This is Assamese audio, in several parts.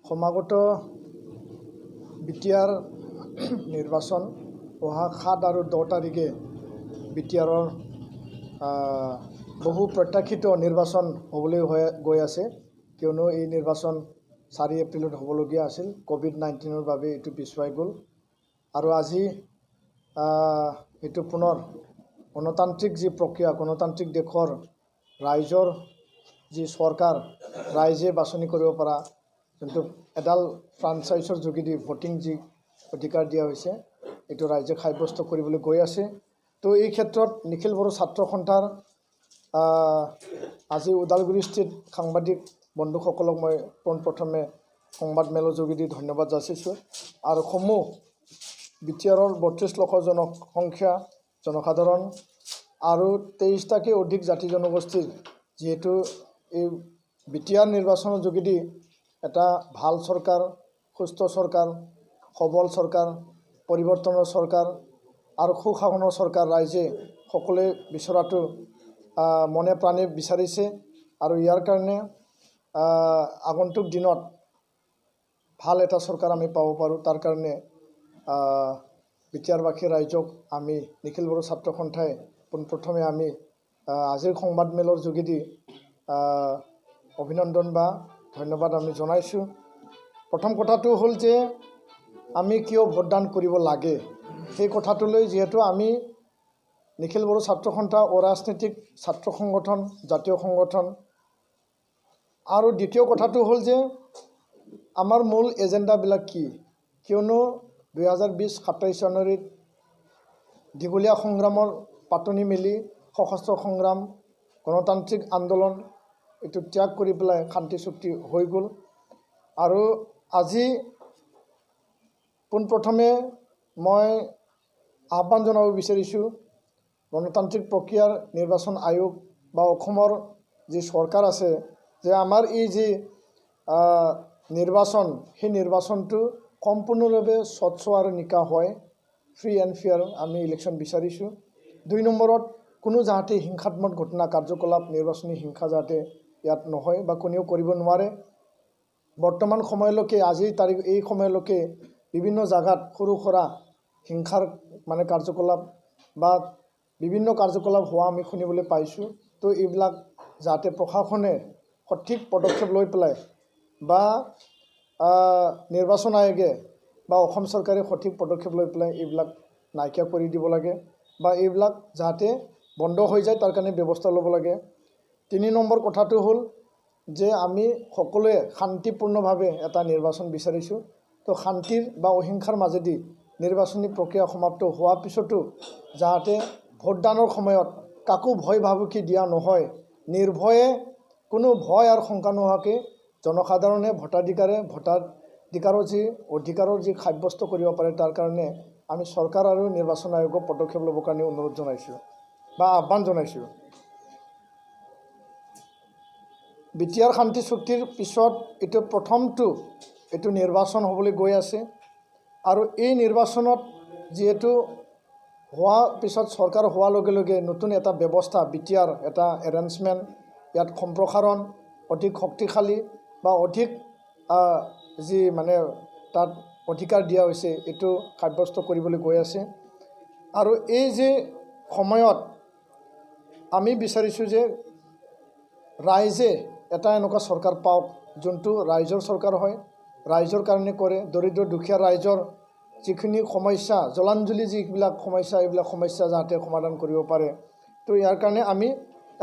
সমাগত বিটিআৰ নিৰ্বাচন অহা 7 আৰু 10 তাৰিখে বিটিআৰৰ বহু প্ৰত্যাশিত নিৰ্বাচন হ'বলৈ গৈ আছে, কিয়নো এই নিৰ্বাচন 4 এপ্ৰিলত হ'বলগীয়া আছিল। কোভিড-19ৰ বাবে এইটো পিছুৱাই গ'ল আৰু আজি এইটো পুনৰ গণতান্ত্ৰিক যি প্ৰক্ৰিয়া, গণতান্ত্ৰিক দেশৰ ৰাইজৰ যি চৰকাৰ, ৰাইজে বাছনি কৰিব পৰা যোনটো এডাল ফ্ৰাঞ্চাইজৰ যোগেদি ভোটিং যি অধিকাৰ দিয়া হৈছে, এইটো ৰাইজে সাব্যস্ত কৰিবলৈ গৈ আছে। তো এই ক্ষেত্ৰত নিখিল বড়ো ছাত্ৰ সন্থাৰ আজি ওদালগুৰি স্থিত সাংবাদিক বন্ধুসকলক মই পোনপ্ৰথমে সংবাদ মেলৰ যোগেদি ধন্যবাদ যাচিছোঁ আৰু সমূহ বিটিআৰৰ 32 লাখ জনসংখ্যা জনসাধাৰণ আৰু 23টাকৈ অধিক জাতি জনগোষ্ঠীৰ যিহেতু এই বিটিআৰ নিৰ্বাচনৰ যোগেদি এটা ভাল চৰকাৰ, সুস্থ চৰকাৰ, সবল চৰকাৰ, পৰিৱৰ্তনৰ চৰকাৰ আৰু সুশাসনৰ চৰকাৰ ৰাইজে সকলোৱে বিচৰাটো মনে প্ৰাণে বিচাৰিছে আৰু ইয়াৰ কাৰণে আগন্তুক দিনত ভাল এটা চৰকাৰ আমি পাব পাৰোঁ। তাৰ কাৰণে বিটিআৰবাসী ৰাইজক আমি নিখিল বড়ো ছাত্ৰ সন্থাই পোনপ্ৰথমে আমি আজিৰ সংবাদ মেলৰ যোগেদি অভিনন্দন বা ধন্যবাদ আমি জনাইছোঁ। প্ৰথম কথাটো হ'ল যে আমি কিয় ভোটদান কৰিব লাগে, সেই কথাটোলৈ যিহেতু আমি নিখিল বড়ো ছাত্ৰ সন্থা অৰাজনৈতিক ছাত্ৰ সংগঠন, জাতীয় সংগঠন, আৰু দ্বিতীয় কথাটো হ'ল যে আমাৰ মূল এজেণ্ডাবিলাক কি, কিয়নো 2020 27 জানুৱাৰীত দীঘলীয়া সংগ্ৰামৰ পাতনি মেলি সশস্ত্ৰ সংগ্ৰাম, গণতান্ত্ৰিক আন্দোলন এইটো ত্যাগ কৰি পেলাই শান্তি চুক্তি হৈ গ'ল আৰু আজি পোনপ্ৰথমে মই আহ্বান জনাব বিচাৰিছোঁ গণতান্ত্ৰিক প্ৰক্ৰিয়াৰ নিৰ্বাচন আয়োগ বা অসমৰ যি চৰকাৰ আছে যে আমাৰ এই যি নিৰ্বাচন, সেই নিৰ্বাচনটো সম্পূৰ্ণভাৱে স্বচ্ছ আৰু নিকা হয়, ফ্ৰী এণ্ড ফেয়াৰ আমি ইলেকশ্যন বিচাৰিছোঁ। 2 নম্বৰত কোনো যাতে হিংসাত্মক ঘটনা কাৰ্যকলাপ, নিৰ্বাচনী হিংসা যাতে ইয়াত নহয় বা কোনেও কৰিব নোৱাৰে। বৰ্তমান সময়লৈকে আজিৰ তাৰিখ এই সময়লৈকে বিভিন্ন জাগাত সৰু সুৰা হিংসাৰ মানে কাৰ্যকলাপ বা বিভিন্ন কাৰ্যকলাপ হোৱা আমি শুনিবলৈ পাইছোঁ। তো এইবিলাক যাতে প্ৰশাসনে সঠিক পদক্ষেপ লৈ পেলাই বা নিৰ্বাচন আয়োগে বা অসম চৰকাৰে সঠিক পদক্ষেপ লৈ পেলাই এইবিলাক নাইকিয়া কৰি দিব লাগে বা এইবিলাক যাতে বন্ধ হৈ যায় তাৰ কাৰণে ব্যৱস্থা ল'ব লাগে। 3 নম্বৰ কথাটো হ'ল যে আমি সকলোৱে শান্তিপূৰ্ণভাৱে এটা নিৰ্বাচন বিচাৰিছোঁ। তো শান্তিৰ বা অহিংসাৰ মাজেদি নিৰ্বাচনী প্ৰক্ৰিয়া সমাপ্ত হোৱাৰ পিছতো যাতে ভোটদানৰ সময়ত কাকো ভয় ভাবুকি দিয়া নহয়, নিৰ্ভয়ে কোনো ভয় আৰু শংকা নোহোৱাকৈ জনসাধাৰণে ভোটাধিকাৰৰ যি অধিকাৰৰ যি সাব্যস্ত কৰিব পাৰে, তাৰ কাৰণে আমি চৰকাৰ আৰু নিৰ্বাচন আয়োগক পদক্ষেপ ল'বৰ কাৰণে অনুৰোধ জনাইছোঁ বা আহ্বান জনাইছোঁ। বিটিআৰ শান্তি চুক্তিৰ পিছত এইটো প্ৰথমটো এইটো নিৰ্বাচন হ'বলৈ গৈ আছে আৰু এই নিৰ্বাচনত যিহেতু হোৱাৰ পিছত চৰকাৰ হোৱাৰ লগে লগে নতুন এটা ব্যৱস্থা, বিটিআৰ এটা এৰেঞ্জমেণ্ট, ইয়াত সম্প্ৰসাৰণ অধিক শক্তিশালী বা অধিক যি মানে তাত অধিকাৰ দিয়া হৈছে এইটো সাব্যস্ত কৰিবলৈ গৈ আছে। আৰু এই যে সময়ত আমি বিচাৰিছোঁ যে ৰাইজে এটা এনেকুৱা চৰকাৰ পাওক যোনটো ৰাইজৰ চৰকাৰ হয়, ৰাইজৰ কাৰণে কৰে, দৰিদ্ৰ দুখীয়া ৰাইজৰ যিখিনি সমস্যা, জলাঞ্জলি যিবিলাক সমস্যা, এইবিলাক সমস্যা যাতে সমাধান কৰিব পাৰে। তো ইয়াৰ কাৰণে আমি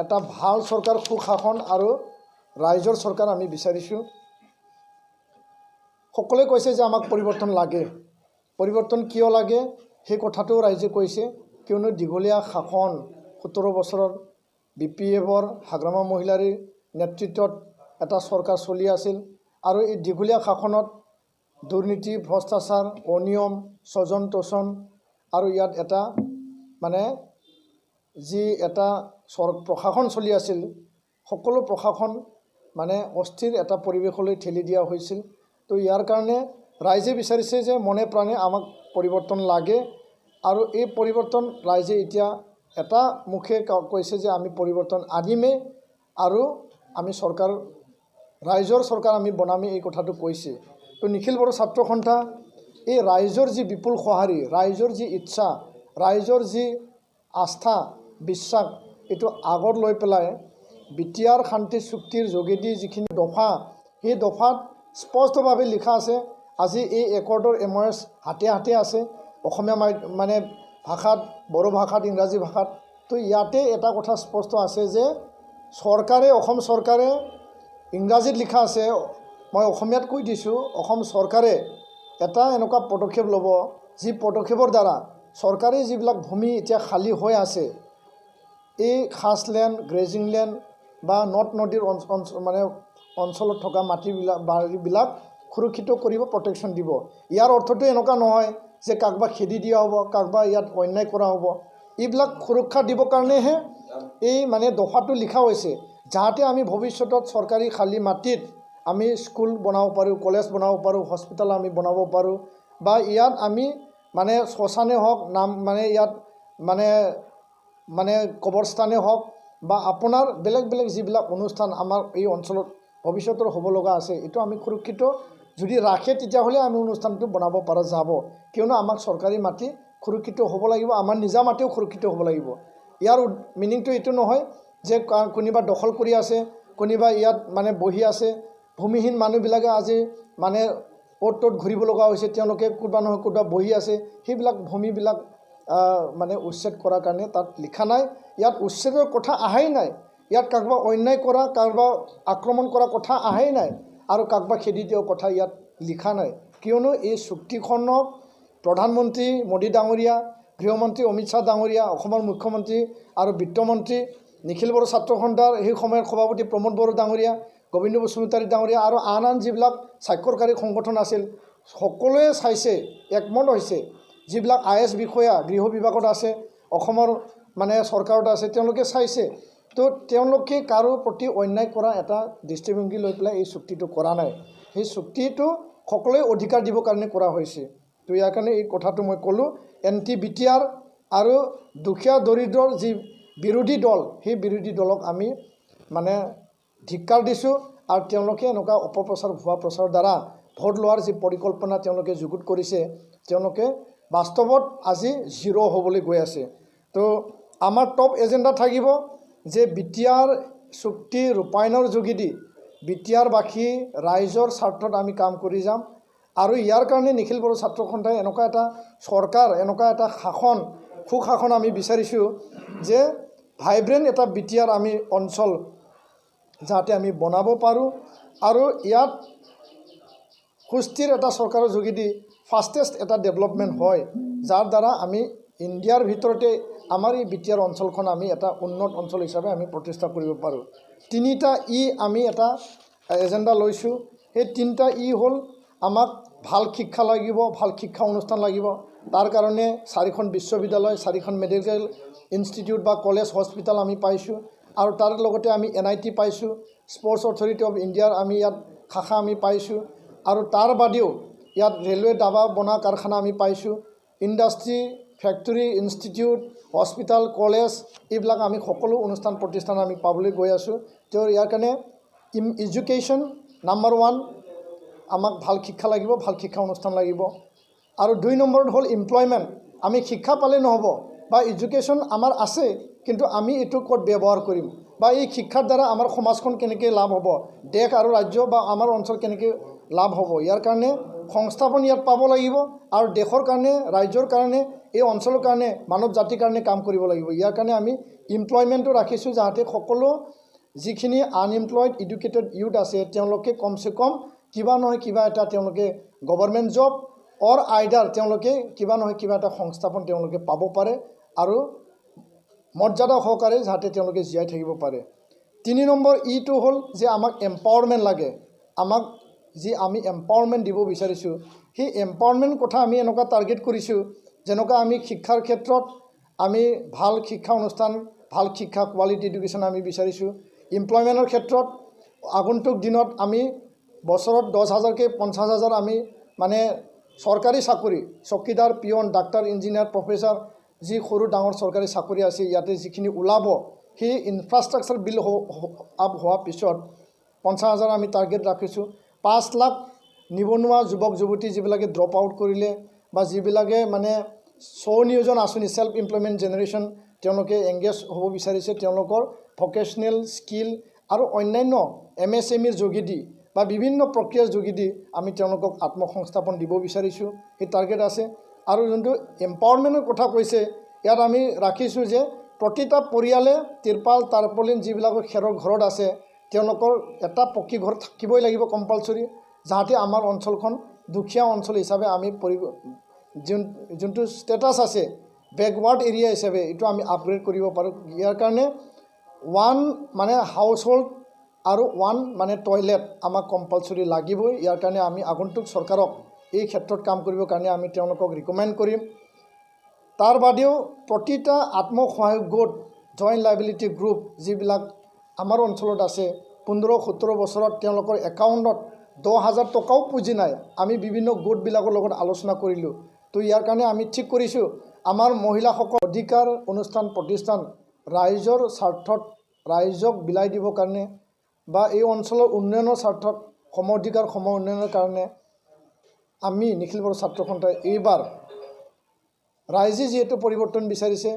এটা ভাল চৰকাৰ, সুশাসন আৰু ৰাইজৰ চৰকাৰ আমি বিচাৰিছোঁ। সকলোৱে কৈছে যে আমাক পৰিৱৰ্তন লাগে, পৰিৱৰ্তন কিয় লাগে সেই কথাটো ৰাইজে কৈছে, কিয়নো দীঘলীয়া শাসন 17 বছৰৰ BPFৰ হাগ্ৰামা মহিলাৰ নেতৃত্বত এটা চৰকাৰ চলি আছিল আৰু এই দীঘলীয়া শাসনত দুৰ্নীতি, ভ্ৰষ্টাচাৰ, অনিয়ম, স্বজন তোষণ আৰু ইয়াত এটা মানে যি এটা প্ৰশাসন চলি আছিল, সকলো প্ৰশাসন মানে অস্থিৰ এটা পৰিৱেশলৈ ঠেলি দিয়া হৈছিল। তো ইয়াৰ কাৰণে ৰাইজে বিচাৰিছে যে মনে প্ৰাণে আমাক পৰিৱৰ্তন লাগে আৰু এই পৰিৱৰ্তন ৰাইজে এতিয়া এটা মুখে কৈছে যে আমি পৰিৱৰ্তন আনিমেই আৰু আমি চৰকাৰ ৰাইজৰ চৰকাৰ আমি বনামি এই কথাটো কৈছে। তো নিখিল বড়ো ছাত্ৰ সন্থা এই ৰাইজৰ যি বিপুল সঁহাৰি, ৰাইজৰ যি ইচ্ছা, ৰাইজৰ যি আস্থা বিশ্বাস, এইটো আগত লৈ পেলাই বিটিআৰ শান্তি চুক্তিৰ যোগেদি যিখিনি দফা, সেই দফাত স্পষ্টভাৱে লিখা আছে। আজি এই একৰ্ডৰ MOS হাতে হাতে আছে, অসমীয়া মানে ভাষাত, বড়ো ভাষাত, ইংৰাজী ভাষাত। তো ইয়াতে এটা কথা স্পষ্ট আছে যে চৰকাৰে, অসম চৰকাৰে, ইংৰাজীত লিখা আছে, মই অসমীয়াত কৈ দিছোঁ, অসম চৰকাৰে এটা এনেকুৱা পদক্ষেপ ল'ব যি পদক্ষেপৰ দ্বাৰা চৰকাৰী যিবিলাক ভূমি এতিয়া খালী হৈ আছে, এই খাছলেণ্ড, গ্ৰেজিং লেণ্ড বা নদ নদীৰ মানে অঞ্চলত থকা মাটিবিলাক, বাৰীবিলাক সুৰক্ষিত কৰিব, প্ৰটেকশ্যন দিব। ইয়াৰ অৰ্থটো এনেকুৱা নহয় যে কাকবা খেদি দিয়া হ'ব, কাকবা ইয়াত অন্যায় কৰা হ'ব। এইবিলাক সুৰক্ষা দিবৰ কাৰণেহে এই মানে দফাটো লিখা হৈছে, যাতে আমি ভৱিষ্যতত চৰকাৰী খালী মাটিত আমি স্কুল বনাব পাৰোঁ, কলেজ বনাব পাৰোঁ, হস্পিটেল আমি বনাব পাৰোঁ, বা ইয়াত আমি মানে শ্মশানে হওক, নাম মানে ইয়াত মানে কবৰস্থানে হওক, বা আপোনাৰ বেলেগ বেলেগ যিবিলাক অনুষ্ঠান আমাৰ এই অঞ্চলত ভৱিষ্যতৰ হ'ব লগা আছে, এইটো আমি সুৰক্ষিত যদি ৰাখে তেতিয়াহ'লে আমি অনুষ্ঠানটো বনাব পৰা যাব। কিয়নো আমাক চৰকাৰী মাটি সুৰক্ষিত হ'ব লাগিব, আমাৰ নিজা মাটিও সুৰক্ষিত হ'ব লাগিব। ইয়াৰ মিনিংটো এইটো নহয় যে কোনোবা দখল কৰি আছে, কোনোবা ইয়াত মানে বহি আছে, ভূমিহীন মানুহবিলাকে আজি মানে অ'ত ত'ত ঘূৰিব লগা হৈছে, তেওঁলোকে কোনোবা নহয় কোনোবা বহি আছে, সেইবিলাক ভূমিবিলাক মানে উচ্ছেদ কৰাৰ কাৰণে তাত লিখা নাই। ইয়াত উচ্ছেদৰ কথা আহাই নাই, ইয়াত কাকবা অন্যায় কৰা, কাৰোবাক আক্ৰমণ কৰা কথা আহাই নাই, আৰু কাকবা খেদি দিয়াৰ কথা ইয়াত লিখা নাই। কিয়নো এই চুক্তিখনক প্ৰধানমন্ত্ৰী মোদী ডাঙৰীয়া, গৃহমন্ত্ৰী অমিত শ্বাহ ডাঙৰীয়া, অসমৰ মুখ্যমন্ত্ৰী আৰু বিত্তমন্ত্ৰী, নিখিল বড়ো ছাত্ৰ সন্থাৰ সেই সময়ৰ সভাপতি প্ৰমোদ বড়ো ডাঙৰীয়া, গোবিন্দ বসুমতাৰী ডাঙৰীয়া আৰু আন আন যিবিলাক স্বাক্ষৰকাৰী সংগঠন আছিল, সকলোৱে চাইছে, একমত হৈছে। যিবিলাক IS বিষয়া গৃহ বিভাগত আছে, অসমৰ মানে চৰকাৰত আছে, তেওঁলোকে চাইছে। তো তেওঁলোকে কাৰো প্ৰতি অন্যায় কৰা এটা দৃষ্টিভংগী লৈ পেলাই এই চুক্তিটো কৰা নাই। সেই চুক্তিটো সকলোৱে অধিকাৰ দিবৰ কাৰণে কৰা হৈছে। তো ইয়াৰ কাৰণে এই কথাটো মই ক'লোঁ। NT-BTR আৰু দুখীয়া দৰিদ্ৰৰ যি বিৰোধী দল, সেই বিৰোধী দলক আমি মানে ধিক্কাৰ দিছোঁ, আৰু তেওঁলোকে এনেকুৱা অপপ্ৰচাৰ, ভুৱা প্ৰচাৰৰ দ্বাৰা ভোট লোৱাৰ যি পৰিকল্পনা তেওঁলোকে যুগুত কৰিছে, তেওঁলোকে বাস্তৱত আজি জিৰ' হ'বলৈ গৈ আছে। তো আমাৰ টপ এজেণ্ডা থাকিব যে BTR চুক্তি ৰূপায়ণৰ যোগেদি BTR-বাসী ৰাইজৰ স্বাৰ্থত আমি কাম কৰি যাম। আৰু ইয়াৰ কাৰণে নিখিল বড়ো ছাত্ৰ সন্থাই এনেকুৱা এটা চৰকাৰ, এনেকুৱা এটা শাসন, সুশাসন আমি বিচাৰিছোঁ যে ভাইব্ৰেণ্ট এটা BTR আমি অঞ্চল যাতে আমি বনাব পাৰোঁ, আৰু ইয়াত সুস্থিৰ এটা চৰকাৰৰ যোগেদি ফাষ্টেষ্ট এটা ডেভেলপমেণ্ট হয়, যাৰ দ্বাৰা আমি ইণ্ডিয়াৰ ভিতৰতে আমাৰ এই BTR অঞ্চলখন আমি এটা উন্নত অঞ্চল হিচাপে আমি প্ৰতিষ্ঠা কৰিব পাৰোঁ। 3টা ই আমি এটা এজেণ্ডা লৈছোঁ। সেই 3টা ই হ'ল, আমাক ভাল শিক্ষা লাগিব, ভাল শিক্ষা অনুষ্ঠান লাগিব। তাৰ কাৰণে 4খন বিশ্ববিদ্যালয়, 4খন মেডিকেল ইনষ্টিটিউট বা কলেজ, হস্পিটেল আমি পাইছোঁ, আৰু তাৰ লগতে আমি NIT পাইছোঁ, স্পৰ্টছ অথৰিটি অফ ইণ্ডিয়াৰ আমি ইয়াত শাখা আমি পাইছোঁ, আৰু তাৰ বাদেও ইয়াত ৰেলৱে ডাবা বনা কাৰখানা আমি পাইছোঁ, industry, factory, institute, hospital, college, এইবিলাক আমি সকলো অনুষ্ঠান প্ৰতিষ্ঠান আমি পাবলৈ গৈ আছোঁ। তো ইয়াৰ কাৰণে এডুকেশ্যন নাম্বাৰ 1, আমাক ভাল শিক্ষা লাগিব, ভাল শিক্ষা অনুষ্ঠান লাগিব। আৰু 2 নম্বৰত হ'ল এমপ্লয়মেণ্ট। আমি শিক্ষা পালে নহ'ব, বা এডুকেশ্যন আমাৰ আছে, কিন্তু আমি এইটো ক'ত ব্যৱহাৰ কৰিম, বা এই শিক্ষাৰ দ্বাৰা আমাৰ সমাজখন কেনেকৈ লাভ হ'ব, দেশ আৰু ৰাজ্য বা আমাৰ অঞ্চল কেনেকৈ লাভ হ'ব, ইয়াৰ কাৰণে সংস্থাপন ইয়াত পাব লাগিব, আৰু দেশৰ কাৰণে, ৰাজ্যৰ কাৰণে, এই অঞ্চলৰ কাৰণে, মানৱ জাতিৰ কাৰণে কাম কৰিব লাগিব। ইয়াৰ কাৰণে আমি এমপ্লয়মেণ্টটো ৰাখিছোঁ, যাতে সকলো যিখিনি আনএমপ্লয়ড এডুকেটেড ইউথ আছে, তেওঁলোকে কমচে কম কিবা নহয় কিবা এটা তেওঁলোকে গভৰ্ণমেণ্ট জব অৰ আইডাৰ তেওঁলোকে কিবা নহয় কিবা এটা সংস্থাপন তেওঁলোকে পাব পাৰে, আৰু মৰ্যাদা সহকাৰে যাতে তেওঁলোকে জীয়াই থাকিব পাৰে। 3 নম্বৰ ইটো হ'ল যে আমাক এম্পাৱাৰমেণ্ট লাগে। আমাক যি আমি এম্পাৱাৰমেণ্ট দিব বিচাৰিছোঁ, সেই এম্পাৱাৰমেণ্ট কথা আমি এনেকুৱা টাৰ্গেট কৰিছোঁ, যেনেকুৱা আমি শিক্ষাৰ ক্ষেত্ৰত আমি ভাল শিক্ষা অনুষ্ঠান, ভাল শিক্ষা, কোৱালিটি এডুকেশ্যন আমি বিচাৰিছোঁ। এমপ্লয়মেণ্টৰ ক্ষেত্ৰত আগন্তুক দিনত আমি বছৰত 10,000কে 50,000 আমি মানে চৰকাৰী চাকৰি, চকীদাৰ, পিয়ন, ডাক্তৰ, ইঞ্জিনিয়াৰ, প্ৰফেচাৰ, যি সৰু ডাঙৰ চৰকাৰী চাকৰি আছে, ইয়াতে যিখিনি ওলাব, সেই ইনফ্ৰাষ্ট্ৰাকচাৰ বিল আপ হোৱাৰ পিছত 50,000 আমি টাৰ্গেট ৰাখিছোঁ। 5 লাখ নিবনুৱা যুৱক যুৱতী যিবিলাকে ড্ৰপ আউট কৰিলে বা যিবিলাকে মানে স্বনিয়োজন আঁচনি সেল্ফ এমপ্লয়মেণ্ট জেনেৰেশ্যন তেওঁলোকে এংগেজ হ'ব বিচাৰিছে, তেওঁলোকৰ ভকেশ্যনেল স্কিল আৰু অন্যান্য MSMEৰ যোগেদি বা বিভিন্ন প্ৰক্ৰিয়াৰ যোগেদি আমি তেওঁলোকক আত্মসংস্থাপন দিব বিচাৰিছোঁ। এই টাৰ্গেট আছে। আৰু যোনটো এম্পাৱাৰমেণ্টৰ কথা কৈছে, ইয়াত আমি ৰাখিছোঁ যে প্ৰতিটা পৰিয়ালে তিৰপাল টাৰ্পলিন যিবিলাকৰ খেৰৰ ঘৰত আছে তেওঁলোকৰ এটা পকী ঘৰ থাকিবই লাগিব কম্পালচৰি, যাতে আমাৰ অঞ্চলখন দুখীয়া অঞ্চল হিচাপে আমি যোনটো ষ্টেটাছ আছে বেকৱাৰ্ড এৰিয়া হিচাপে এইটো আমি আপগ্ৰেড কৰিব পাৰোঁ। ইয়াৰ কাৰণে 1 মানে হাউচ হোল্ড আৰু 1 মানে টয়লেট আমাক কম্পালচৰি লাগিবই। ইয়াৰ কাৰণে আমি আগন্তুক চৰকাৰক এই ক্ষেত্ৰত কাম কৰিবৰ কাৰণে আমি তেওঁলোকক ৰিকমেণ্ড কৰিম। তাৰ বাদেও প্ৰতিটা আত্মসহায়ক গোট জইণ্ট লাইবিলিটি গ্ৰুপ যিবিলাক আমাৰ অঞ্চলত আছে 15-17 বছৰত তেওঁলোকৰ একাউণ্টত 10,000 টকাও পুঁজি নাই। আমি বিভিন্ন গোটবিলাকৰ লগত আলোচনা কৰিলোঁ। তো ইয়াৰ কাৰণে আমি ঠিক কৰিছোঁ আমাৰ মহিলাসকল অধিকাৰ অনুষ্ঠান প্ৰতিষ্ঠান ৰাইজৰ স্বাৰ্থত ৰাইজক বিলাই দিবৰ কাৰণে বা এই অঞ্চলৰ উন্নয়নৰ স্বাৰ্থত সম অধিকাৰ সম উন্নয়নৰ কাৰণে আমি নিখিল বড়ো ছাত্ৰ সন্থাই এইবাৰ ৰাইজে যিহেতু পৰিৱৰ্তন বিচাৰিছে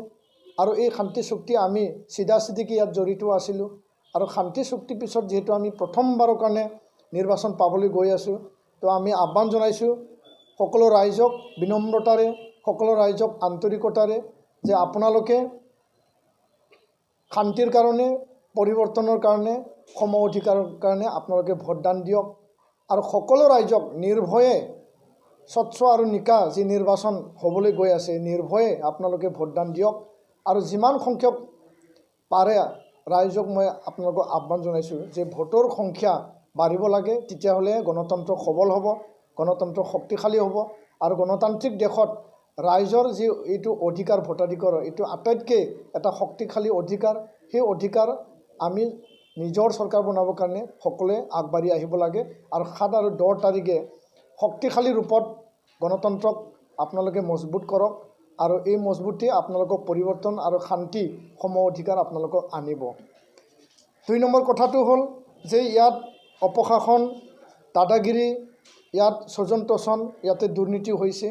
আৰু এই শান্তি চুক্তি আমি চিধাচিধিকে ইয়াত জড়িত আছিলোঁ আৰু শান্তি চুক্তিৰ পিছত যিহেতু আমি প্ৰথমবাৰৰ কাৰণে নিৰ্বাচন পাবলৈ গৈ আছোঁ, তো আমি আহ্বান জনাইছোঁ সকলো ৰাইজক বিনম্ৰতাৰে, সকলো ৰাইজক আন্তৰিকতাৰে যে আপোনালোকে শান্তিৰ কাৰণে, পৰিৱৰ্তনৰ কাৰণে, সম অধিকাৰৰ কাৰণে আপোনালোকে ভোটদান দিয়ক আৰু সকলো ৰাইজক নিৰ্ভয়ে স্বচ্ছ আৰু নিকা যি নিৰ্বাচন হ'বলৈ গৈ আছে নিৰ্ভয়ে আপোনালোকে ভোটদান দিয়ক আৰু যিমান সংখ্যক পাৰে ৰাইজক মই আপোনালোকক আহ্বান জনাইছোঁ যে ভোটৰ সংখ্যা বাঢ়িব লাগে, তেতিয়াহ'লে গণতন্ত্ৰ সবল হ'ব, গণতন্ত্ৰ শক্তিশালী হ'ব আৰু গণতান্ত্ৰিক দেশত ৰাইজৰ যি এইটো অধিকাৰ ভোটাধিকাৰ এইটো আটাইতকৈ এটা শক্তিশালী অধিকাৰ। সেই অধিকাৰ আমি নিজৰ চৰকাৰ বনাবৰ কাৰণে সকলোৱে আগবাঢ়ি আহিব লাগে আৰু 7 আৰু 10 তাৰিখে শক্তিশালী ৰূপত গণতন্ত্ৰক আপোনালোকে মজবুত কৰক আৰু এই মজবুতি আপোনালোকক পৰিৱৰ্তন আৰু শান্তি সম অধিকাৰ আপোনালোকক আনিব। 2 নম্বৰ কথাটো হ'ল যে ইয়াত অপশাসন দাদাগিৰি, ইয়াত স্বজন তোষণ, ইয়াতে দুৰ্নীতি হৈছে।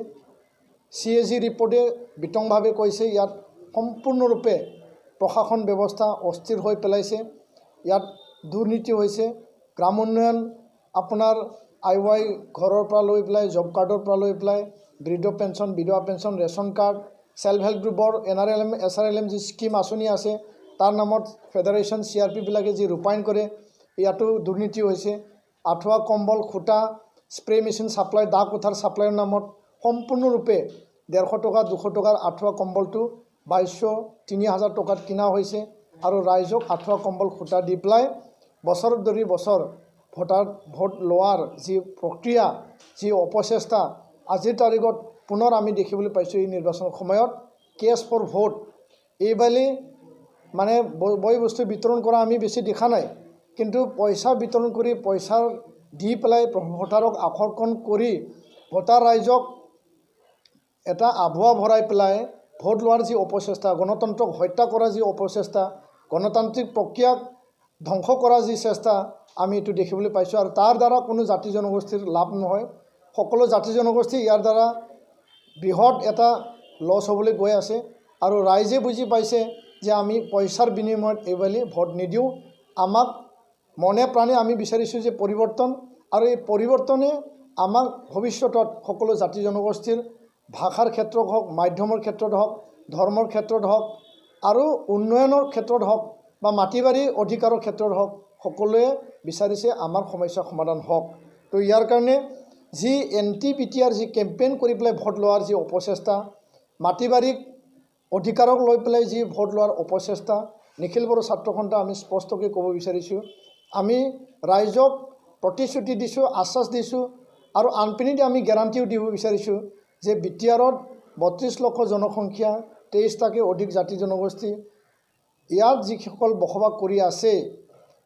CAG ৰিপৰ্টে বিতংভাৱে কৈছে ইয়াত সম্পূৰ্ণৰূপে প্ৰশাসন ব্যৱস্থা অস্থিৰ হৈ পেলাইছে, ইয়াত দুৰ্নীতি হৈছে। গ্ৰাম উন্নয়ন আপোনাৰ IY ঘৰৰ পৰা লৈ পেলাই জব কাৰ্ডৰ পৰা লৈ পেলাই বৃদ্ধ পেঞ্চন, বিধৱা pension, ration card, self help গ্ৰুপৰ NRLM SRLM যি স্কিম আঁচনি আছে তাৰ নামত ফেডাৰেশ্যন CRP-বিলাকে যি ৰূপায়ণ কৰে ইয়াতো দুৰ্নীতি হৈছে। আঁঠুৱা কম্বল খুটা স্প্ৰে মেচিন ছাপ্লাই দা কোঠাৰ ছাপ্লাইৰ নামত সম্পূৰ্ণৰূপে 150 টকা 200 টকাৰ আঁঠুৱা কম্বলটো 2200-3000 টকাত কিনা হৈছে আৰু ৰাইজক আঁঠুৱা কম্বল খুটা দি পেলাই বছৰ ধৰি বছৰ ভোট লোৱাৰ যি প্ৰক্ৰিয়া, যি অপচেষ্টা আজিৰ তাৰিখত পুনৰ আমি দেখিবলৈ পাইছোঁ। এই নিৰ্বাচনৰ সময়ত কেছ ফৰ ভোট এইবালি মানে বয় বস্তু বিতৰণ কৰা আমি বেছি দেখা নাই, কিন্তু পইচা বিতৰণ কৰি পইচা দি পেলাই ভোটাৰক আকৰ্ষণ কৰি ভোটাৰ ৰাইজক এটা আভুৱা ভৰাই পেলাই ভোট লোৱাৰ যি অপচেষ্টা, গণতন্ত্ৰক হত্যা কৰা যি অপচেষ্টা, গণতান্ত্ৰিক প্ৰক্ৰিয়াক ধ্বংস কৰা যি চেষ্টা আমি এইটো দেখিবলৈ পাইছোঁ আৰু তাৰ দ্বাৰা কোনো জাতি জনগোষ্ঠীৰ লাভ নহয়। সকলো জাতি জনগোষ্ঠী ইয়াৰ দ্বাৰা বৃহৎ এটা লছ হ'বলৈ গৈ আছে আৰু ৰাইজে বুজি পাইছে যে আমি পইচাৰ বিনিময়ত এইবালি ভোট নিদিওঁ। আমাক মনে প্ৰাণে আমি বিচাৰিছোঁ যে পৰিৱৰ্তন, আৰু এই পৰিৱৰ্তনে আমাক ভৱিষ্যতত সকলো জাতি জনগোষ্ঠীৰ ভাষাৰ ক্ষেত্ৰত হওক, মাধ্যমৰ ক্ষেত্ৰত হওক, ধৰ্মৰ ক্ষেত্ৰত হওক আৰু উন্নয়নৰ ক্ষেত্ৰত হওক বা মাটি বাৰী অধিকাৰৰ ক্ষেত্ৰত হওক সকলোৱে বিচাৰিছে আমাৰ সমস্যা সমাধান হওক। তো ইয়াৰ কাৰণে যি NTPTR যি কেম্পেইন কৰি পেলাই ভোট লোৱাৰ যি অপচেষ্টা, মাটি বাৰীক অধিকাৰক লৈ পেলাই যি ভোট লোৱাৰ অপচেষ্টা, নিখিল বড়ো ছাত্ৰ সন্থা আমি স্পষ্টকৈ ক'ব বিচাৰিছোঁ আমি ৰাইজক প্ৰতিশ্ৰুতি দিছোঁ, আশ্বাস দিছোঁ আৰু আনপিনেদি আমি গেৰাণ্টিও দিব বিচাৰিছোঁ যে BTRত 32 লক্ষ জনসংখ্যা, 23টাকৈ অধিক জাতি জনগোষ্ঠী ইয়াত যিসকল বসবাস কৰি আছে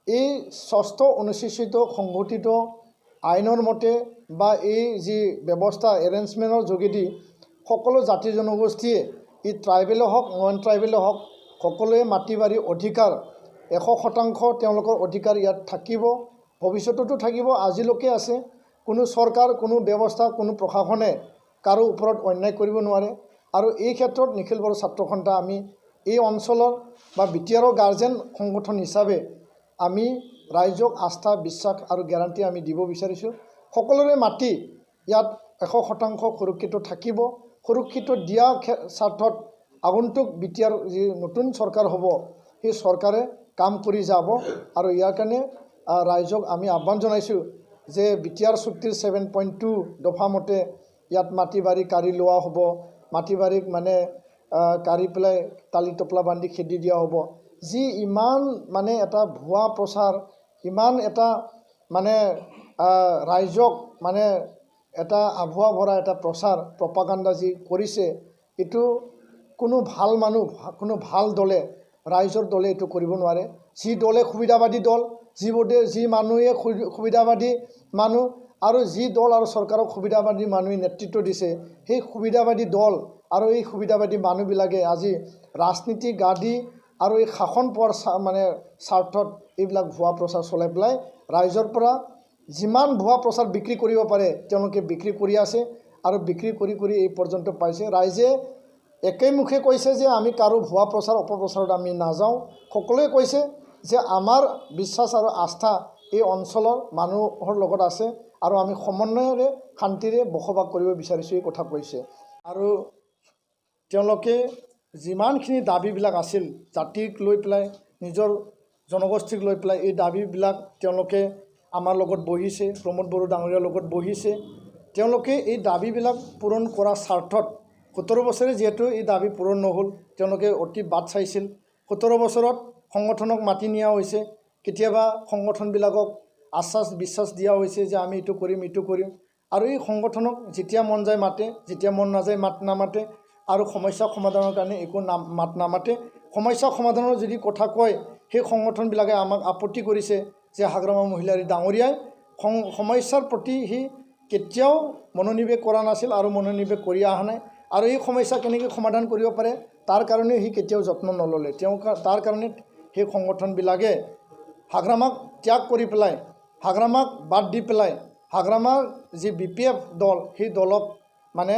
এই 6ষ্ঠ অনুসূচিত সংগঠিত আইনৰ মতে বা এই যি ব্যৱস্থা এৰেঞ্জমেণ্টৰ যোগেদি সকলো জাতি জনগোষ্ঠীয়ে ই ট্ৰাইবেলে হওক নন ট্ৰাইবেলে হওক সকলোৱে মাটি বাৰী অধিকাৰ 100% তেওঁলোকৰ অধিকাৰ ইয়াত থাকিব। ভৱিষ্যততো থাকিব, আজিলৈকে আছে। কোনো চৰকাৰ, কোনো ব্যৱস্থা, কোনো প্ৰশাসনে কাৰো ওপৰত অন্যায় কৰিব নোৱাৰে। আৰু এই ক্ষেত্ৰত নিখিল বড়ো ছাত্ৰ সন্থা আমি এই অঞ্চলৰ বা বিটিআৰৰ গাৰ্জেন সংগঠন হিচাপে আমি ৰাইজক আস্থা, বিশ্বাস আৰু গেৰাণ্টি আমি দিব বিচাৰিছোঁ। সকলোৰে মাটি ইয়াত 100% সুৰক্ষিত থাকিব। সুৰক্ষিত দিয়া স্বাৰ্থত আগন্তুক বিটিআৰ যি নতুন চৰকাৰ হ'ব, সেই চৰকাৰে কাম কৰি যাব। আৰু ইয়াৰ কাৰণে ৰাইজক আমি আহ্বান জনাইছোঁ যে বিটিআৰ চুক্তিৰ 7.2 দফা মতে ইয়াত মাটি বাৰী কাঢ়ি লোৱা হ'ব। মাটি বাৰীক মানে কাঢ়ি পেলাই টালি টপলা বান্ধি খেদি দিয়া হ'ব। যি ইমান মানে এটা ভুৱা প্ৰচাৰ, ইমান এটা মানে ৰাইজক মানে এটা আভুৱা ভৰা এটা প্ৰচাৰ প্ৰপাগাণ্ডা যি কৰিছে, এইটো কোনো ভাল মানুহ, কোনো ভাল দলে, ৰাইজৰ দলে এইটো কৰিব নোৱাৰে। যি দলে সুবিধাবাদী দল, যি মানুহে সুবিধাবাদী মানুহ আৰু যি দল আৰু চৰকাৰক সুবিধাবাদী মানুহে নেতৃত্ব দিছে, সেই সুবিধাবাদী দল আৰু এই সুবিধাবাদী মানুহবিলাকে আজি ৰাজনীতি গাদী আৰু এই শাসন পোৱাৰ মানে স্বাৰ্থত এইবিলাক ভুৱা প্ৰচাৰ চলাই পেলাই ৰাইজৰ পৰা যিমান ভুৱা প্ৰচাৰ বিক্ৰী কৰিব পাৰে তেওঁলোকে বিক্ৰী কৰি আছে আৰু বিক্ৰী কৰি এই পৰ্যন্ত পাইছে। ৰাইজে একেমুখে কৈছে যে আমি কাৰো ভুৱা প্ৰচাৰ অপপ্ৰচাৰত আমি নাযাওঁ। সকলোৱে কৈছে যে আমাৰ বিশ্বাস আৰু আস্থা এই অঞ্চলৰ মানুহৰ লগত আছে আৰু আমি সমন্বয়েৰে শান্তিৰে বসবাস কৰিব বিচাৰিছোঁ, এই কথা কৈছে। আৰু তেওঁলোকে যিমানখিনি দাবীবিলাক আছিল জাতিক লৈ পেলাই, নিজৰ জনগোষ্ঠীক লৈ পেলাই, এই দাবীবিলাক তেওঁলোকে আমাৰ লগত বহিছে, প্ৰমোদ বড়ো ডাঙৰীয়াৰ লগত বহিছে। তেওঁলোকে এই দাবীবিলাক পূৰণ কৰাৰ স্বাৰ্থত 17 বছৰে যিহেতু এই দাবী পূৰণ নহ'ল, তেওঁলোকে অতি বাট চাইছিল। 17 বছৰত সংগঠনক মাতি নিয়া হৈছে, কেতিয়াবা সংগঠনবিলাকক আশ্বাস বিশ্বাস দিয়া হৈছে যে আমি এইটো কৰিম, এইটো কৰিম। আৰু এই সংগঠনক যেতিয়া মন যায় মাতে, যেতিয়া মন নাযায় মাত নামাতে। আৰু সমস্যা সমাধানৰ কাৰণে একো মাত নামাতে। সমস্যা সমাধানৰ যদি কথা কয়, সেই সংগঠনবিলাকে আমাক আপত্তি কৰিছে যে হাগ্ৰামা মহিলাৰী ডাঙৰীয়াই সমস্যাৰ প্ৰতি সি কেতিয়াও মনোনিৱেশ কৰা নাছিল আৰু মনোনিৱেশ কৰি অহা নাই। আৰু এই সমস্যা কেনেকৈ সমাধান কৰিব পাৰে তাৰ কাৰণে সি কেতিয়াও যত্ন নল'লে। তাৰ কাৰণে সেই সংগঠনবিলাকে হাগ্ৰামাক ত্যাগ কৰি পেলাই, হাগ্ৰামাক বাদ দি পেলাই, হাগ্ৰামাৰ যি BPF দল, সেই দলক মানে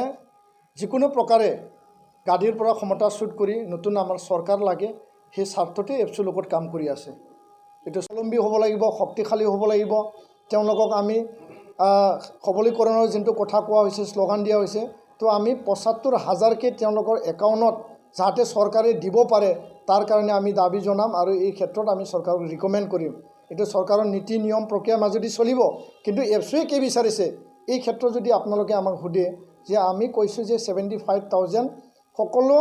যিকোনো প্ৰকাৰে গাদীৰ পৰা ক্ষমতাচ্যুত কৰি নতুন আমাৰ চৰকাৰ লাগে, সেই স্বাৰ্থতে এপছুৰ লগত কাম কৰি আছে। এইটো স্বাৱলম্বী হ'ব লাগিব, শক্তিশালী হ'ব লাগিব। তেওঁলোকক আমি সবলীকৰণৰ যোনটো কথা কোৱা হৈছে, শ্লোগান দিয়া হৈছে, তো আমি ৭৫,০০০কে তেওঁলোকৰ একাউণ্টত যাতে চৰকাৰে দিব পাৰে তাৰ কাৰণে আমি দাবী জনাম। আৰু এই ক্ষেত্ৰত আমি চৰকাৰক ৰিকমেণ্ড কৰিম। এইটো চৰকাৰৰ নীতি নিয়ম প্ৰক্ৰিয়াৰ মাজেদি চলিব। কিন্তু এপছুৱে কি বিচাৰিছে এই ক্ষেত্ৰত যদি আপোনালোকে আমাক সোধে যে আমি কৈছোঁ যে 75,000 সকলো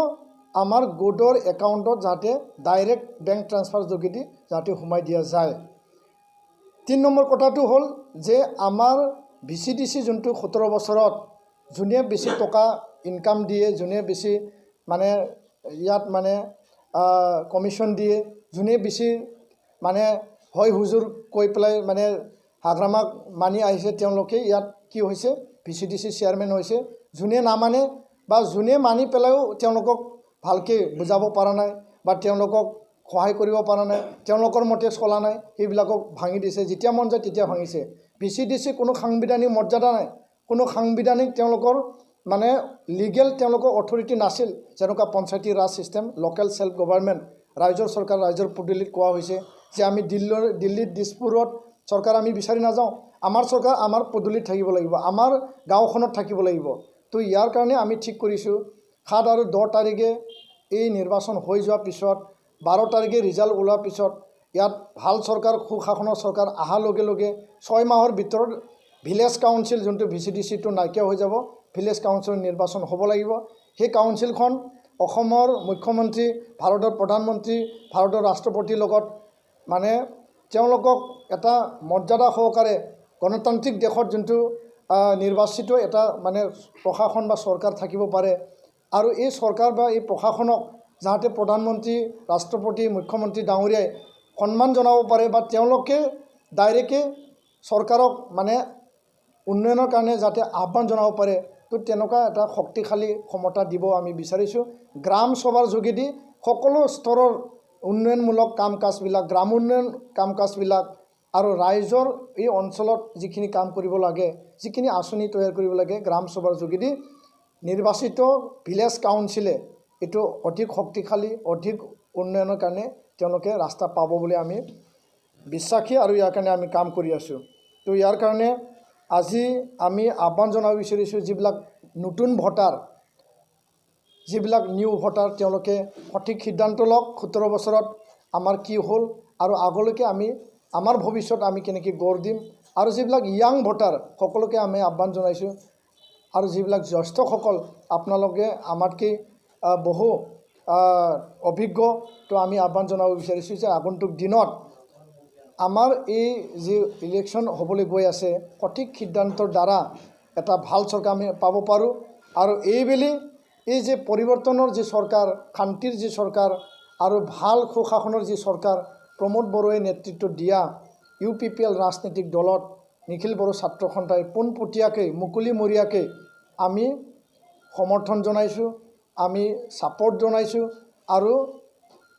আমাৰ গোটৰ একাউণ্টত যাতে ডাইৰেক্ট বেংক ট্ৰান্সফাৰ যোগেদি যাতে সোমাই দিয়া যায়। ৩ নম্বৰ কথাটো হ'ল যে আমাৰ VCDC যোনটো 17 বছৰত যোনে বেছি টকা ইনকাম দিয়ে, যোনে বেছি মানে ইয়াত মানে কমিশ্যন দিয়ে, যোনে বেছি মানে হয় হুজুৰ কৈ পেলাই মানে হাগ্ৰামাক মানি আহিছে, তেওঁলোকে ইয়াত কি হৈছে VCDC চেয়াৰমেন হৈছে। যোনে নামানে বা যোনে মানি পেলাইও তেওঁলোকক ভালকৈ বুজাব পৰা নাই বা তেওঁলোকক সহায় কৰিব পৰা নাই, তেওঁলোকৰ মতে চলা নাই, সেইবিলাকক ভাঙি দিছে। যেতিয়া মন যায় তেতিয়া ভাঙিছে। VCDC কোনো সাংবিধানিক মৰ্যাদা নাই, কোনো সাংবিধানিক তেওঁলোকৰ মানে লিগেল তেওঁলোকৰ অথৰিটি নাছিল। যেনেকুৱা Panchayati Raj system, local self government, ৰাইজৰ চৰকাৰ, ৰাইজৰ পদূলিত কোৱা হৈছে যে আমি দিল্লীত দিছপুৰত চৰকাৰ আমি বিচাৰি নাযাওঁ। আমাৰ চৰকাৰ আমাৰ পদূলিত থাকিব লাগিব, আমাৰ গাঁওখনত থাকিব লাগিব। তো ইয়াৰ কাৰণে আমি ঠিক কৰিছোঁ 7 আৰু 10 তাৰিখে এই নিৰ্বাচন হৈ যোৱাৰ পিছত, 12 তাৰিখে ৰিজাল্ট ওলোৱাৰ পিছত ইয়াত ভাল চৰকাৰ, সুশাসনৰ চৰকাৰ অহাৰ লগে লগে 6 মাহৰ ভিতৰত ভিলেজ কাউন্সিল যোনটো VCDCটো নাইকিয়া হৈ যাব, ভিলেজ কাউন্সিলৰ নিৰ্বাচন হ'ব লাগিব। সেই কাউন্সিলখন অসমৰ মুখ্যমন্ত্ৰী, ভাৰতৰ প্ৰধানমন্ত্ৰী, ভাৰতৰ ৰাষ্ট্ৰপতিৰ লগত মানে তেওঁলোকক এটা মৰ্যাদা সহকাৰে গণতান্ত্ৰিক দেশত যোনটো নিৰ্বাচিত এটা মানে প্ৰশাসন বা চৰকাৰ থাকিব পাৰে। আৰু এই চৰকাৰ বা এই প্ৰশাসনক যাতে প্ৰধানমন্ত্ৰী, ৰাষ্ট্ৰপতি, মুখ্যমন্ত্ৰী ডাঙৰীয়াই সন্মান জনাব পাৰে বা তেওঁলোকে ডাইৰেক্টে চৰকাৰক মানে উন্নয়নৰ কাৰণে যাতে আহ্বান জনাব পাৰে, তো তেনেকুৱা এটা শক্তিশালী ক্ষমতা দিব আমি বিচাৰিছোঁ। গ্ৰাম সভাৰ যোগেদি সকলো স্তৰৰ উন্নয়নমূলক কাম কাজবিলাক, গ্ৰাম উন্নয়ন কাম কাজবিলাক আৰু ৰাইজৰ এই অঞ্চলত যিখিনি কাম কৰিব লাগে, যিখিনি আঁচনি তৈয়াৰ কৰিব লাগে, গ্ৰাম সভাৰ যোগেদি নিৰ্বাচিত ভিলেজ কাউন্সিলে এইটো অধিক শক্তিশালী, অধিক উন্নয়নৰ কাৰণে তেওঁলোকে ৰাস্তা পাব বুলি আমি বিশ্বাসী আৰু ইয়াৰ কাৰণে আমি কাম কৰি আছোঁ। তো ইয়াৰ কাৰণে আজি আমি আহ্বান জনাব বিচাৰিছোঁ, যিবিলাক নতুন ভোটাৰ, যিবিলাক নিউ ভোটাৰ, তেওঁলোকে সঠিক সিদ্ধান্ত লওক 17 বছৰত আমাৰ কি হ'ল আৰু আগলৈকে আমি আমাৰ ভৱিষ্যত আমি কেনেকৈ গঢ় দিম। আৰু যিবিলাক ইয়াং ভোটাৰ সকলোকে আমি আহ্বান জনাইছোঁ, আৰু যিবিলাক জ্যেষ্ঠসকল আপোনালোকে আমাতকৈ বহু অভিজ্ঞ, তো আমি আহ্বান জনাব বিচাৰিছোঁ যে আগন্তুক দিনত আমাৰ এই যি ইলেকশ্যন হ'বলৈ গৈ আছে, সঠিক সিদ্ধান্তৰ দ্বাৰা এটা ভাল চৰকাৰ আমি পাব পাৰোঁ। আৰু এইবেলি এই যে পৰিৱৰ্তনৰ যি চৰকাৰ, শান্তিৰ যি চৰকাৰ আৰু ভাল সুশাসনৰ যি চৰকাৰ, প্ৰমোদ বড়োৱে নেতৃত্ব দিয়া UPPL ৰাজনৈতিক দলত নিখিল বড়ো ছাত্ৰ সন্থাই পোনপটীয়াকৈ মুকলিমূৰীয়াকৈ আমি সমৰ্থন জনাইছোঁ, আমি ছাপৰ্ট জনাইছোঁ। আৰু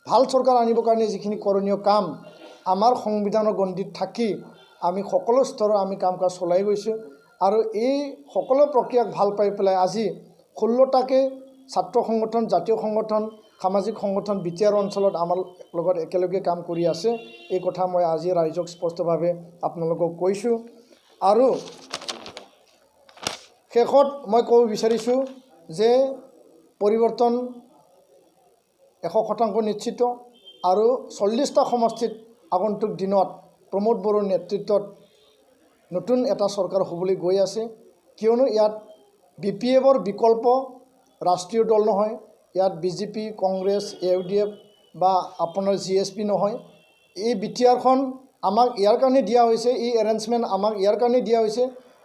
ভাল চৰকাৰ আনিবৰ কাৰণে যিখিনি কৰণীয় কাম আমাৰ সংবিধানৰ গণ্ডিত থাকি আমি সকলো স্তৰৰ আমি কাম কাজ চলাই গৈছোঁ। আৰু এই সকলো প্ৰক্ৰিয়াক ভাল পাই পেলাই আজি 16টাকৈ ছাত্ৰ সংগঠন, জাতীয় সংগঠন, সামাজিক সংগঠন BTR অঞ্চলত আমাৰ লগত একেলগে কাম কৰি আছে। এই কথা মই আজি ৰাইজক স্পষ্টভাৱে আপোনালোকক কৈছোঁ। আৰু শেষত মই ক'ব বিচাৰিছোঁ যে পৰিৱৰ্তন 100% নিশ্চিত। আৰু 40টা সমষ্টিত আগন্তুক দিনত প্ৰমোদ বড়োৰ নেতৃত্বত নতুন এটা চৰকাৰ হ'বলৈ গৈ আছে। কিয়নো ইয়াত BPFৰ বিকল্প ৰাষ্ট্ৰীয় দল নহয়, ইয়াত BJP, কংগ্ৰেছ, AUDF বা আপোনাৰ GSP নহয়। এই BTRখন আমাক ইয়াৰ কাৰণে দিয়া হৈছে, এই এৰেঞ্জমেণ্ট আমাক ইয়াৰ কাৰণে দিয়া হৈছে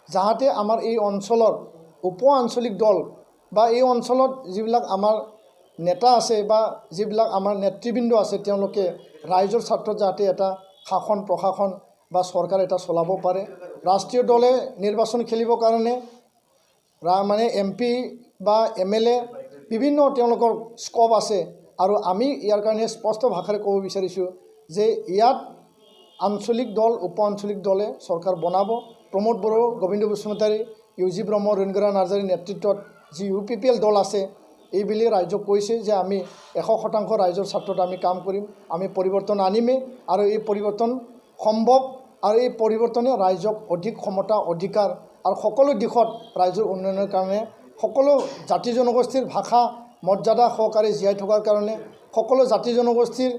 যাহাতে আমাৰ এই অঞ্চলৰ উপ আঞ্চলিক দল বা এই অঞ্চলত যিবিলাক আমাৰ নেতা আছে বা যিবিলাক আমাৰ নেতৃবৃন্দ আছে, তেওঁলোকে ৰাইজৰ স্বাৰ্থত যাতে এটা শাসন প্ৰশাসন বা চৰকাৰ এটা চলাব পাৰে। ৰাষ্ট্ৰীয় দলে নিৰ্বাচন খেলিবৰ কাৰণে মানে MP বা MLA বিভিন্ন তেওঁলোকৰ স্ক'প আছে। আৰু আমি ইয়াৰ কাৰণে স্পষ্ট ভাষাৰে ক'ব বিচাৰিছোঁ যে ইয়াত আঞ্চলিক দল, উপ আঞ্চলিক দলে চৰকাৰ বনাব। প্ৰমোদ বড়ো, গোবিন্দ বসুমতাৰী, UG ব্ৰহ্ম, ৰুণগৰা নাৰ্জাৰীৰ নেতৃত্বত যি UPPL দল আছে, এইবুলি ৰাইজক কৈছে যে আমি 100% ৰাইজৰ স্বাৰ্থত আমি কাম কৰিম, আমি পৰিৱৰ্তন আনিমেই। আৰু এই পৰিৱৰ্তন সম্ভৱ, আৰু এই পৰিৱৰ্তনে ৰাইজক অধিক ক্ষমতা, অধিকাৰ আৰু সকলো দিশত ৰাইজৰ উন্নয়নৰ কাৰণে, সকলো জাতি জনগোষ্ঠীৰ ভাষা মৰ্যাদা সহকাৰে জীয়াই থকাৰ কাৰণে, সকলো জাতি জনগোষ্ঠীৰ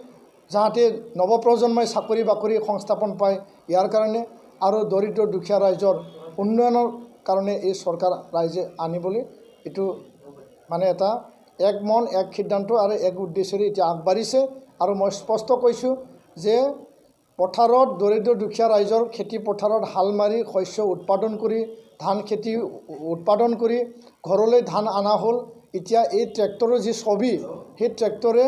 যাতে নৱপ্ৰজন্মই চাকৰি বাকৰি সংস্থাপন পায় ইয়াৰ কাৰণে, আৰু দৰিদ্ৰ দুখীয়া ৰাইজৰ উন্নয়নৰ কাৰণে এই চৰকাৰ ৰাইজে আনিবলৈ এইটো মানে এটা এক মন, এক সিদ্ধান্ত আৰু এক উদ্দেশ্যৰে এতিয়া আগবাঢ়িছে। আৰু মই স্পষ্ট কৈছোঁ যে পথাৰত দৰিদ্ৰ দুখীয়া ৰাইজৰ খেতি পথাৰত হাল মাৰি শস্য উৎপাদন কৰি, ধান খেতি উৎপাদন কৰি ঘৰলৈ ধান অনা হ'ল। এতিয়া এই ট্ৰেক্টৰৰ যি ছবি, সেই ট্ৰেক্টৰে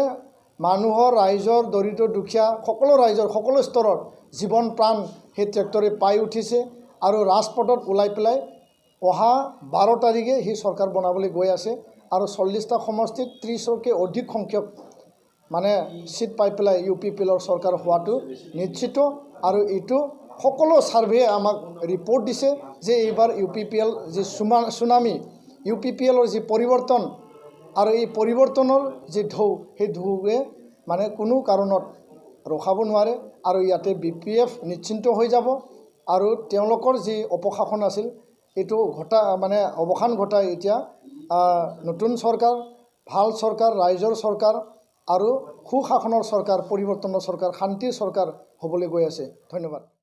মানুহৰ, ৰাইজৰ, দৰিদ্ৰ দুখীয়া সকলো ৰাইজৰ সকলো স্তৰৰ জীৱন প্ৰাণ সেই ট্ৰেক্টৰে পাই উঠিছে। আৰু ৰাজপথত ওলাই পেলাই অহা 12 তাৰিখে সেই চৰকাৰ বনাবলৈ গৈ আছে। আৰু 40টা সমষ্টিত 30তকৈ অধিক সংখ্যক মানে চিট পাই পেলাই UPPLৰ চৰকাৰ হোৱাটো নিশ্চিত। আৰু এইটো সকলো ছাৰ্ভে আমাক ৰিপৰ্ট দিছে যে এইবাৰ UPPL যি চুনামি, UPPLৰ যি পৰিৱৰ্তন আৰু এই পৰিৱৰ্তনৰ যি ঢৌ, সেই ঢৌৱে মানে কোনো কাৰণত ৰখাব নোৱাৰে। আৰু ইয়াতে BPF নিশ্চিন্ত হৈ যাব। আৰু তেওঁলোকৰ যি অপশাসন আছিল এইটো মানে অৱসান ঘটাই এতিয়া নতুন চৰকাৰ, ভাল চৰকাৰ, ৰাইজৰ চৰকাৰ আৰু সুশাসনৰ চৰকাৰ, পৰিৱৰ্তনৰ চৰকাৰ, শান্তিৰ চৰকাৰ হ'বলৈ গৈ আছে। ধন্যবাদ।